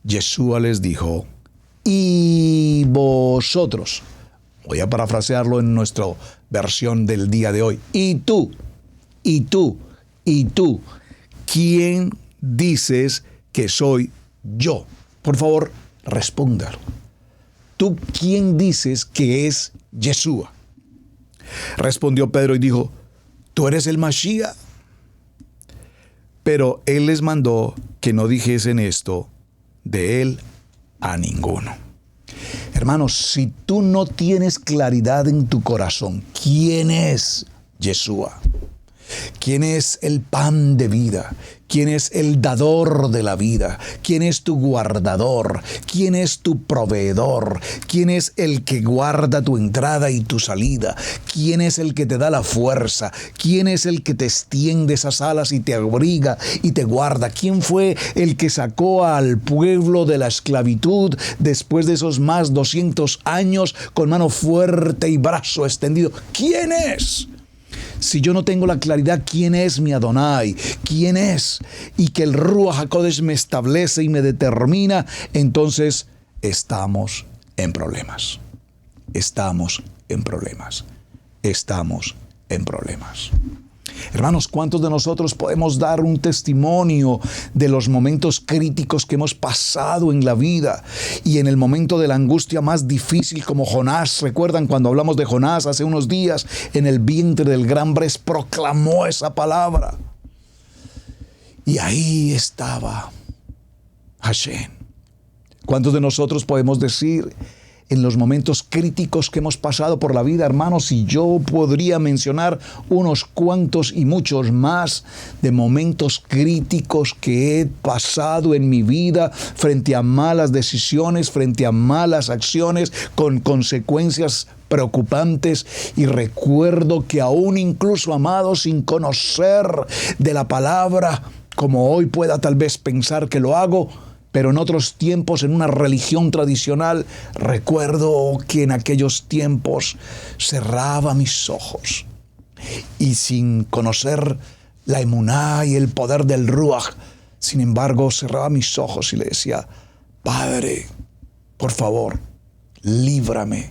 Yeshua les dijo: ¿y vosotros? Voy a parafrasearlo en nuestra versión del día de hoy. ¿Y tú? ¿Y tú? ¿Y tú? ¿Quién dices que soy yo? Por favor, respóndalo. ¿Tú quién dices que es Yeshua? Respondió Pedro y dijo: tú eres el Mashiach. Pero él les mandó que no dijesen esto de él a ninguno. Hermanos, si tú no tienes claridad en tu corazón, ¿quién es Yeshua? ¿Quién es el pan de vida? ¿Quién es el dador de la vida? ¿Quién es tu guardador? ¿Quién es tu proveedor? ¿Quién es el que guarda tu entrada y tu salida? ¿Quién es el que te da la fuerza? ¿Quién es el que te extiende esas alas y te abriga y te guarda? ¿Quién fue el que sacó al pueblo de la esclavitud después de esos más 200 años con mano fuerte y brazo extendido? ¿Quién es? si yo no tengo la claridad quién es mi Adonai, quién es, y que el Ruach HaKodesh me establece y me determina, entonces estamos en problemas. Estamos en problemas. Estamos en problemas. Hermanos, ¿cuántos de nosotros podemos dar un testimonio de los momentos críticos que hemos pasado en la vida? Y en el momento de la angustia más difícil, como Jonás, ¿recuerdan cuando hablamos de Jonás hace unos días? En el vientre del gran pez proclamó esa palabra. Y ahí estaba Hashem. ¿Cuántos de nosotros podemos decir en los momentos críticos que hemos pasado por la vida, hermanos? Y yo podría mencionar unos cuantos y muchos más de momentos críticos que he pasado en mi vida frente a malas decisiones, frente a malas acciones con consecuencias preocupantes. Y recuerdo que aún incluso, amado, sin conocer de la palabra, como hoy pueda tal vez pensar que lo hago, pero en otros tiempos, en una religión tradicional, recuerdo que en aquellos tiempos cerraba mis ojos y sin conocer la emuná y el poder del Ruach, sin embargo, cerraba mis ojos y le decía: Padre, por favor, líbrame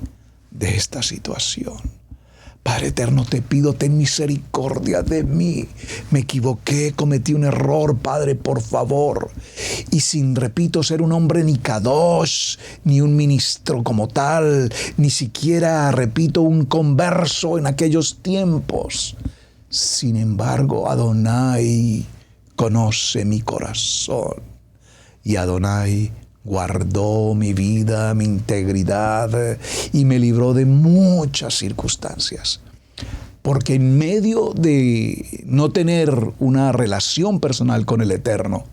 de esta situación. Padre eterno, te pido, ten misericordia de mí. Me equivoqué, cometí un error, Padre, por favor. Y sin, repito, ser un hombre ni kadosh, ni un ministro como tal, ni siquiera, repito, un converso en aquellos tiempos. Sin embargo, Adonai conoce mi corazón. Y Adonai guardó mi vida, mi integridad, y me libró de muchas circunstancias. Porque en medio de no tener una relación personal con el Eterno,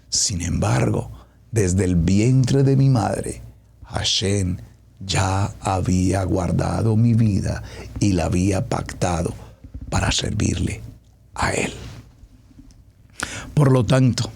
sin embargo, desde el vientre de mi madre, Hashem ya había guardado mi vida y la había pactado para servirle a Él. Por lo tanto,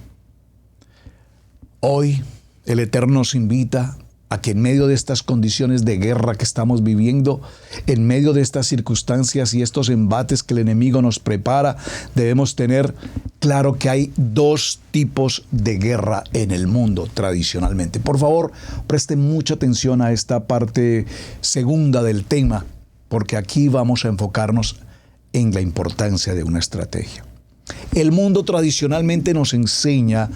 hoy el Eterno nos invita a que en medio de estas condiciones de guerra que estamos viviendo, en medio de estas circunstancias y estos embates que el enemigo nos prepara, debemos tener claro que hay dos tipos de guerra en el mundo tradicionalmente. Por favor, presten mucha atención a esta parte segunda del tema, porque aquí vamos a enfocarnos en la importancia de una estrategia. El mundo tradicionalmente nos enseña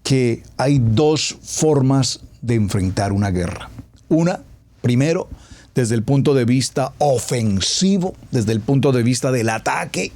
que hay dos formas de enfrentar una guerra. Una, primero, desde el punto de vista ofensivo, desde el punto de vista del ataque,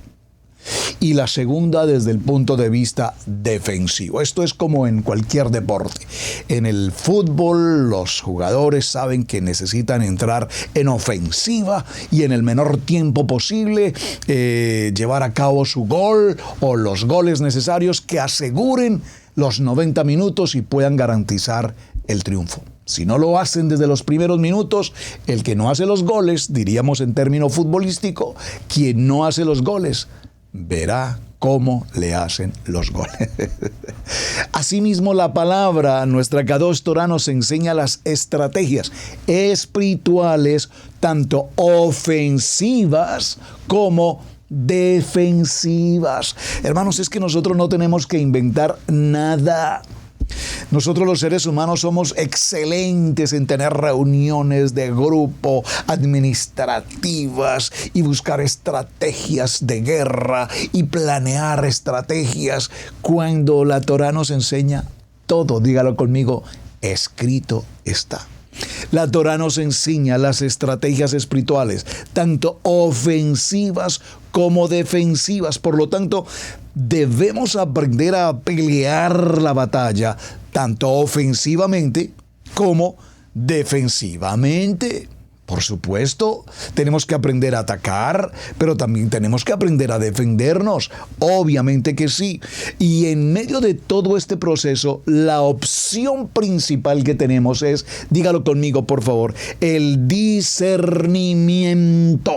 y la segunda desde el punto de vista defensivo. Esto es como en cualquier deporte. En el fútbol, los jugadores saben que necesitan entrar en ofensiva y en el menor tiempo posible llevar a cabo su gol o los goles necesarios que aseguren los 90 minutos y puedan garantizar el triunfo. Si no lo hacen desde los primeros minutos, el que no hace los goles, diríamos en término futbolístico, quien no hace los goles, verá cómo le hacen los goles. Asimismo, la palabra, nuestra Kadosh Torah, nos enseña las estrategias espirituales, tanto ofensivas como defensivas. Hermanos, es que nosotros no tenemos que inventar nada. Nosotros los seres humanos somos excelentes en tener reuniones de grupo, administrativas, y buscar estrategias de guerra y planear estrategias, cuando la Torah nos enseña todo. Dígalo conmigo: escrito está. La Torah nos enseña las estrategias espirituales, tanto ofensivas como defensivas. Por lo tanto, debemos aprender a pelear la batalla, tanto ofensivamente como defensivamente. Por supuesto, tenemos que aprender a atacar, pero también tenemos que aprender a defendernos. Obviamente que sí. Y en medio de todo este proceso, la opción principal que tenemos es, dígalo conmigo por favor, el discernimiento.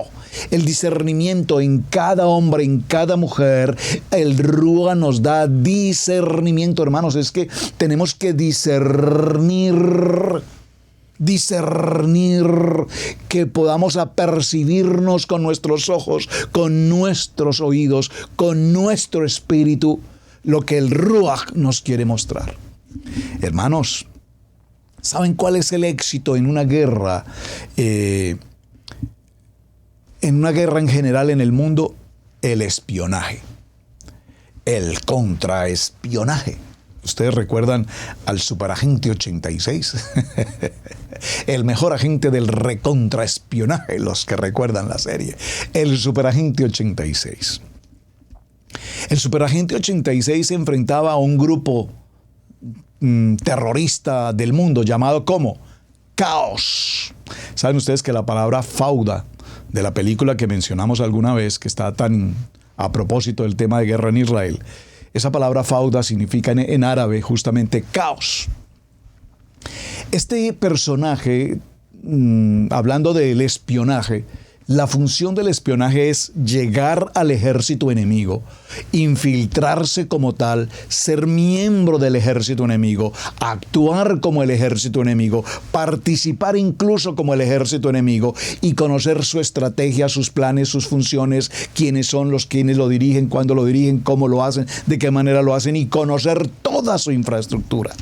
El discernimiento en cada hombre, en cada mujer. El Ruach nos da discernimiento, hermanos. Es que tenemos que discernir discernir, que podamos apercibirnos con nuestros ojos, con nuestros oídos, con nuestro espíritu, lo que el Ruach nos quiere mostrar. Hermanos, ¿saben cuál es el éxito en una guerra? En una guerra en general en el mundo, el espionaje, el contraespionaje. Ustedes recuerdan al superagente 86, el mejor agente del recontraespionaje, los que recuerdan la serie, el superagente 86. El superagente 86 se enfrentaba a un grupo terrorista del mundo llamado ¿cómo? Caos. Saben ustedes que la palabra fauda de la película que mencionamos alguna vez, que está tan a propósito del tema de guerra en Israel, esa palabra fauda significa en árabe justamente caos. Este personaje, hablando del espionaje, la función del espionaje es llegar al ejército enemigo, infiltrarse como tal, ser miembro del ejército enemigo, actuar como el ejército enemigo, participar incluso como el ejército enemigo y conocer su estrategia, sus planes, sus funciones, quiénes son los quienes lo dirigen, cuándo lo dirigen, cómo lo hacen, de qué manera lo hacen y conocer toda su infraestructura.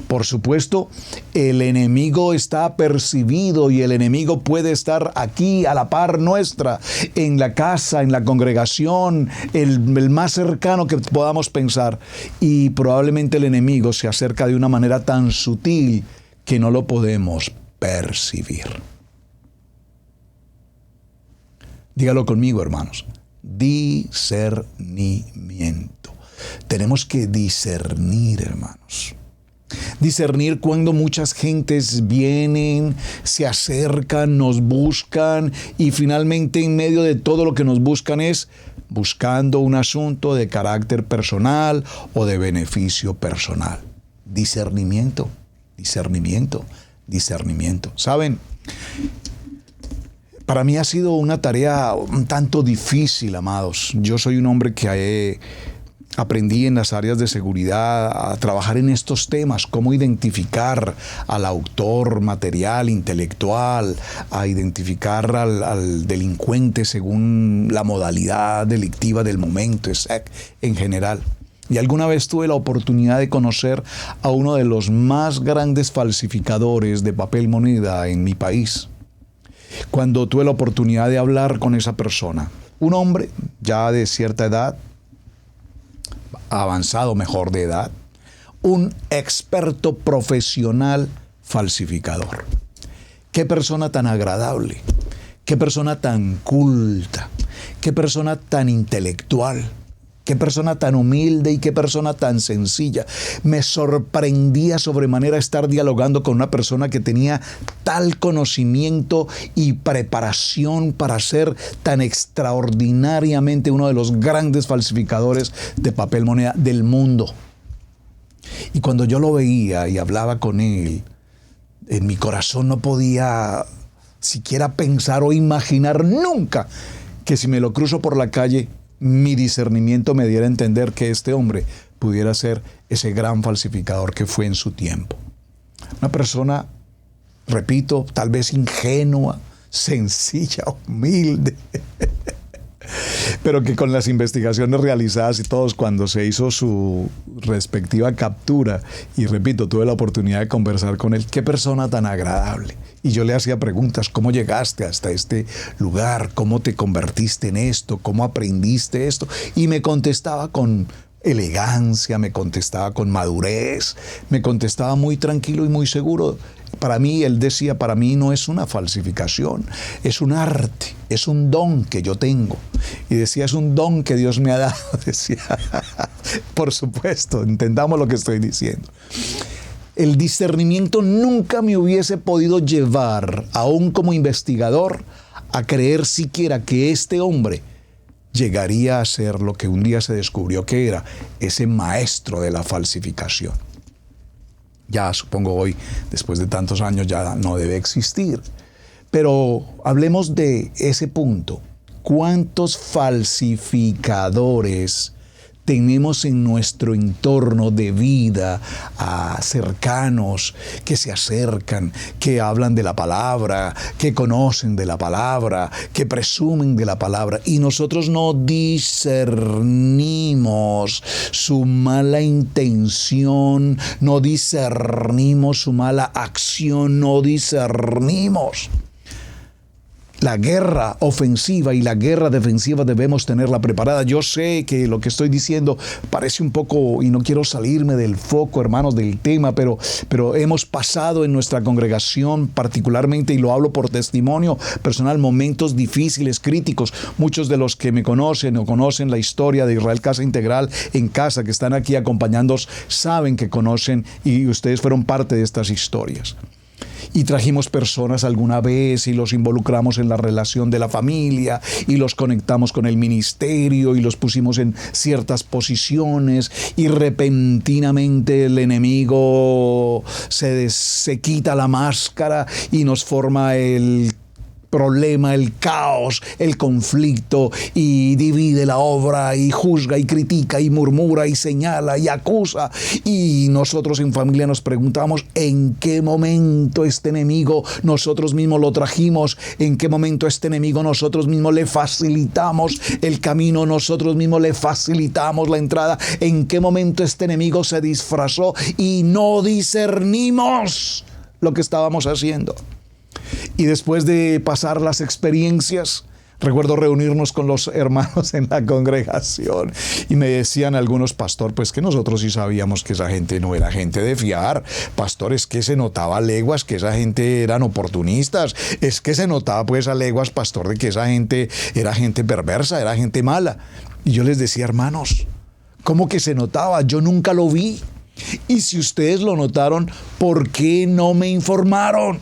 Por supuesto, el enemigo está apercibido y el enemigo puede estar aquí a la par nuestra, en la casa, en la congregación, el más cercano que podamos pensar, y probablemente el enemigo se acerca de una manera tan sutil que no lo podemos percibir. Dígalo conmigo, hermanos. Discernimiento. Tenemos que discernir, hermanos. Discernir cuando muchas gentes vienen, se acercan, nos buscan y finalmente en medio de todo lo que nos buscan es buscando un asunto de carácter personal o de beneficio personal. Discernimiento, discernimiento, discernimiento. ¿Saben? Para mí ha sido una tarea un tanto difícil, amados. Yo soy un hombre que aprendí en las áreas de seguridad a trabajar en estos temas, cómo identificar al autor material, intelectual, a identificar al delincuente según la modalidad delictiva del momento, en general. Y alguna vez tuve la oportunidad de conocer a uno de los más grandes falsificadores de papel moneda en mi país. Cuando tuve la oportunidad de hablar con esa persona, un hombre ya de cierta edad, avanzado mejor de edad, un experto profesional falsificador. Qué persona tan agradable, qué persona tan culta, qué persona tan intelectual, qué persona tan humilde y qué persona tan sencilla. Me sorprendía sobremanera estar dialogando con una persona que tenía tal conocimiento y preparación para ser tan extraordinariamente uno de los grandes falsificadores de papel moneda del mundo. Y cuando yo lo veía y hablaba con él, en mi corazón no podía siquiera pensar o imaginar nunca que si me lo cruzo por la calle, mi discernimiento me diera a entender que este hombre pudiera ser ese gran falsificador que fue en su tiempo. Una persona, repito, tal vez ingenua, sencilla, humilde, pero que con las investigaciones realizadas y todos, cuando se hizo su respectiva captura, y repito, tuve la oportunidad de conversar con él, qué persona tan agradable. Y yo le hacía preguntas: ¿cómo llegaste hasta este lugar? ¿Cómo te convertiste en esto? ¿Cómo aprendiste esto? Y me contestaba con elegancia, me contestaba con madurez, me contestaba muy tranquilo y muy seguro. Para mí, él decía, para mí no es una falsificación, es un arte, es un don que yo tengo. Y decía, es un don que Dios me ha dado. Decía, por supuesto, entendamos lo que estoy diciendo. El discernimiento nunca me hubiese podido llevar, aún como investigador, a creer siquiera que este hombre llegaría a ser lo que un día se descubrió que era, ese maestro de la falsificación. Ya supongo hoy, después de tantos años, ya no debe existir. Pero hablemos de ese punto. ¿Cuántos falsificadores tenemos en nuestro entorno de vida a cercanos que se acercan, que hablan de la palabra, que conocen de la palabra, que presumen de la palabra, y nosotros no discernimos su mala intención, no discernimos su mala acción, no discernimos. La guerra ofensiva y la guerra defensiva debemos tenerla preparada. Yo sé que lo que estoy diciendo parece un poco, y no quiero salirme del foco, hermanos, del tema, pero hemos pasado en nuestra congregación particularmente, y lo hablo por testimonio personal, momentos difíciles, críticos. Muchos de los que me conocen o conocen la historia de Israel Casa Integral en casa, que están aquí acompañándonos, saben que conocen y ustedes fueron parte de estas historias. Y trajimos personas alguna vez y los involucramos en la relación de la familia y los conectamos con el ministerio y los pusimos en ciertas posiciones, y repentinamente el enemigo se quita la máscara y nos forma el problema, el caos, el conflicto, y divide la obra y juzga y critica y murmura y señala y acusa. Y nosotros en familia nos preguntamos en qué momento este enemigo nosotros mismos lo trajimos, en qué momento este enemigo nosotros mismos le facilitamos el camino, nosotros mismos le facilitamos la entrada, en qué momento este enemigo se disfrazó y no discernimos lo que estábamos haciendo. Y después de pasar las experiencias, recuerdo reunirnos con los hermanos en la congregación y me decían algunos: pastor, pues que nosotros sí sabíamos que esa gente no era gente de fiar. Pastor, es que se notaba a leguas que esa gente eran oportunistas. Es que se notaba pues a leguas, pastor, de que esa gente era gente perversa, era gente mala. Y yo les decía: hermanos, ¿cómo que se notaba? Yo nunca lo vi. Y si ustedes lo notaron, ¿por qué no me informaron?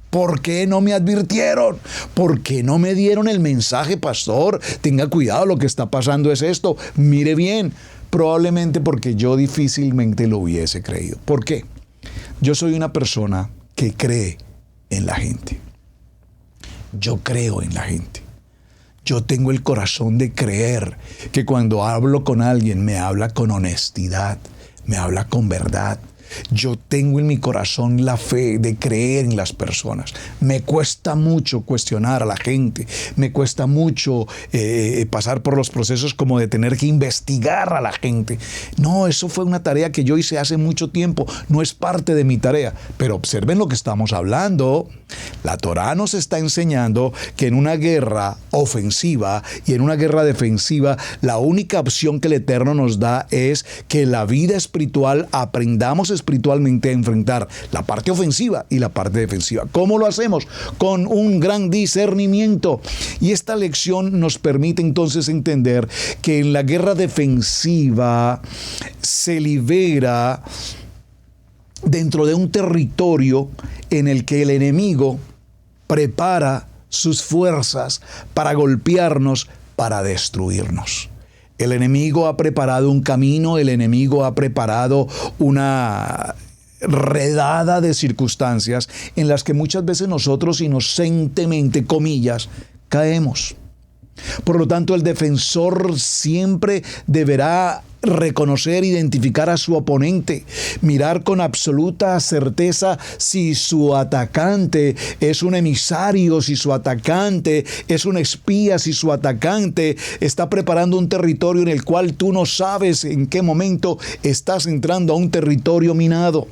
¿Por qué no me advirtieron? ¿Por qué no me dieron el mensaje? Pastor, tenga cuidado, lo que está pasando es esto, mire bien. Probablemente porque yo difícilmente lo hubiese creído. ¿Por qué? Yo soy una persona que cree en la gente. Yo creo en la gente. Yo tengo el corazón de creer que cuando hablo con alguien me habla con honestidad, me habla con verdad. Yo tengo en mi corazón la fe de creer en las personas. Me cuesta mucho cuestionar a la gente. Me cuesta mucho pasar por los procesos como de tener que investigar a la gente. No, eso fue una tarea que yo hice hace mucho tiempo. No es parte de mi tarea. Pero observen lo que estamos hablando. La Torá nos está enseñando que en una guerra ofensiva y en una guerra defensiva, la única opción que el Eterno nos da es que la vida espiritual aprendamos espiritualmente a enfrentar la parte ofensiva y la parte defensiva. ¿Cómo lo hacemos? Con un gran discernimiento. Y esta lección nos permite entonces entender que en la guerra defensiva se libera dentro de un territorio en el que el enemigo prepara sus fuerzas para golpearnos, para destruirnos. El enemigo ha preparado un camino, el enemigo ha preparado una redada de circunstancias en las que muchas veces nosotros inocentemente, comillas, caemos. Por lo tanto, el defensor siempre deberá reconocer, identificar a su oponente, mirar con absoluta certeza si su atacante es un emisario, si su atacante es un espía, si su atacante está preparando un territorio en el cual tú no sabes en qué momento estás entrando a un territorio minado.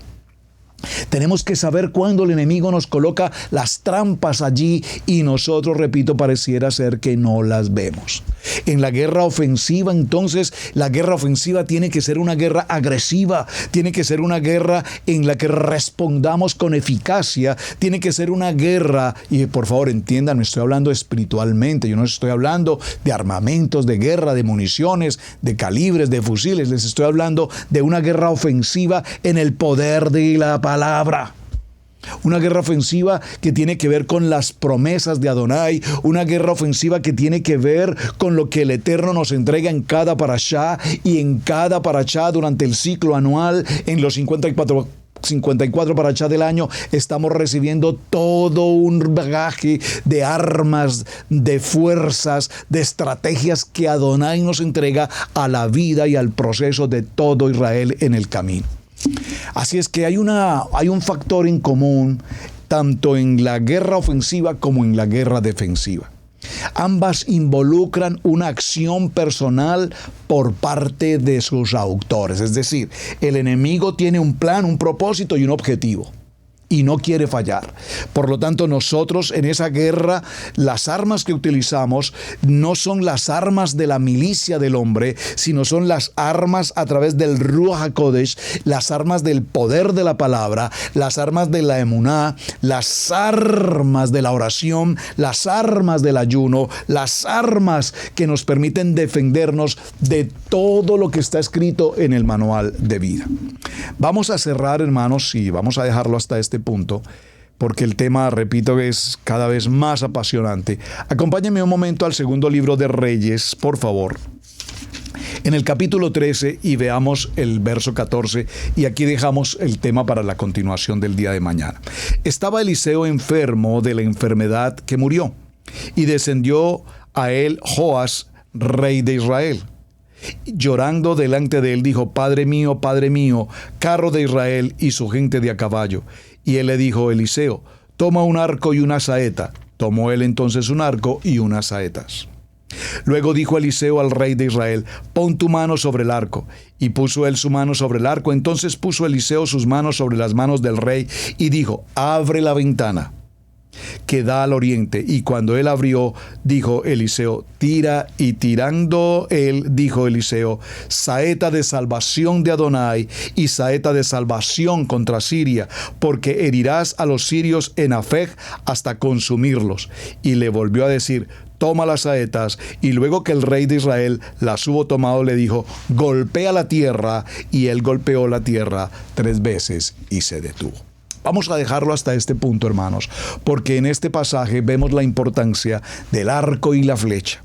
Tenemos que saber cuándo el enemigo nos coloca las trampas allí y nosotros, repito, pareciera ser que no las vemos. En la guerra ofensiva, entonces, la guerra ofensiva tiene que ser una guerra agresiva, tiene que ser una guerra en la que respondamos con eficacia, tiene que ser una guerra, y por favor entiendan, me estoy hablando espiritualmente, yo no estoy hablando de armamentos de guerra, de municiones, de calibres, de fusiles, les estoy hablando de una guerra ofensiva en el poder de la palabra. Una guerra ofensiva que tiene que ver con las promesas de Adonai, una guerra ofensiva que tiene que ver con lo que el Eterno nos entrega en cada parashá y en cada parashá durante el ciclo anual, en los 54 54 parashá del año, estamos recibiendo todo un bagaje de armas, de fuerzas, de estrategias que Adonai nos entrega a la vida y al proceso de todo Israel en el camino. Así es que hay un factor en común tanto en la guerra ofensiva como en la guerra defensiva. Ambas involucran una acción personal por parte de sus autores. Es decir, el enemigo tiene un plan, un propósito y un objetivo. Y no quiere fallar. Por lo tanto, nosotros en esa guerra, las armas que utilizamos no son las armas de la milicia del hombre, sino son las armas a través del Ruach HaKodesh, las armas del poder de la palabra, las armas de la emuná, las armas de la oración, las armas del ayuno, las armas que nos permiten defendernos de todo lo que está escrito en el manual de vida. Vamos a cerrar, hermanos, y vamos a dejarlo hasta este punto, porque el tema, repito, es cada vez más apasionante. Acompáñenme un momento al segundo libro de Reyes, por favor. En el capítulo 13 y veamos el verso 14, y aquí dejamos el tema para la continuación del día de mañana. Estaba Eliseo enfermo de la enfermedad que murió, y descendió a él Joas, rey de Israel. Llorando delante de él, dijo: Padre mío, carro de Israel y su gente de a caballo. Y él le dijo: Eliseo, toma un arco y una saeta. Tomó él entonces un arco y unas saetas. Luego dijo Eliseo al rey de Israel: pon tu mano sobre el arco. Y puso él su mano sobre el arco. Entonces puso Eliseo sus manos sobre las manos del rey y dijo: abre la ventana que da al oriente. Y cuando él abrió, dijo Eliseo: tira. Y tirando él, dijo Eliseo: saeta de salvación de Adonai y saeta de salvación contra Siria, porque herirás a los sirios en Afec hasta consumirlos. Y le volvió a decir: toma las saetas. Y luego que el rey de Israel las hubo tomado, le dijo: golpea la tierra. Y él golpeó la tierra 3 veces y se detuvo. Vamos a dejarlo hasta este punto, hermanos, porque en este pasaje vemos la importancia del arco y la flecha.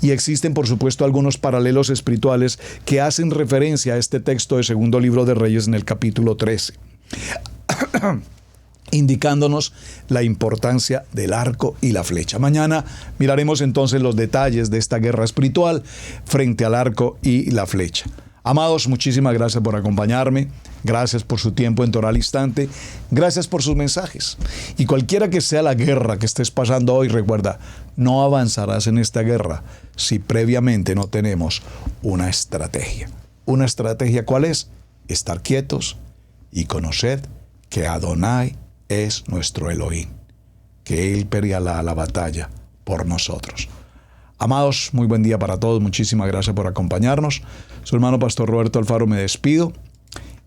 Y existen, por supuesto, algunos paralelos espirituales que hacen referencia a este texto de segundo libro de Reyes en el capítulo 13. Indicándonos la importancia del arco y la flecha. Mañana miraremos entonces los detalles de esta guerra espiritual frente al arco y la flecha. Amados, muchísimas gracias por acompañarme. Gracias por su tiempo en Torah al Instante. Gracias por sus mensajes. Y cualquiera que sea la guerra que estés pasando hoy, recuerda, no avanzarás en esta guerra si previamente no tenemos una estrategia. ¿Una estrategia cuál es? Estar quietos y conocer que Adonai es nuestro Elohim, que Él peleará la batalla por nosotros. Amados, muy buen día para todos. Muchísimas gracias por acompañarnos. Su hermano Pastor Roberto Alfaro, me despido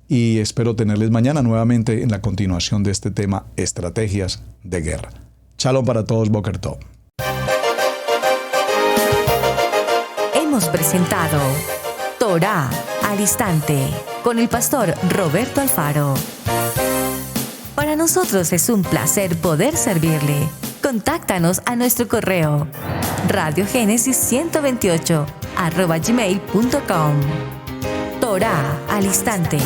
y espero tenerles mañana nuevamente en la continuación de este tema, estrategias de guerra. Shalom para todos, Boker Tov. Hemos presentado Torah al Instante con el Pastor Roberto Alfaro. Para nosotros es un placer poder servirle. Contáctanos a nuestro correo radiogenesis128@gmail.com. Torah al Instante.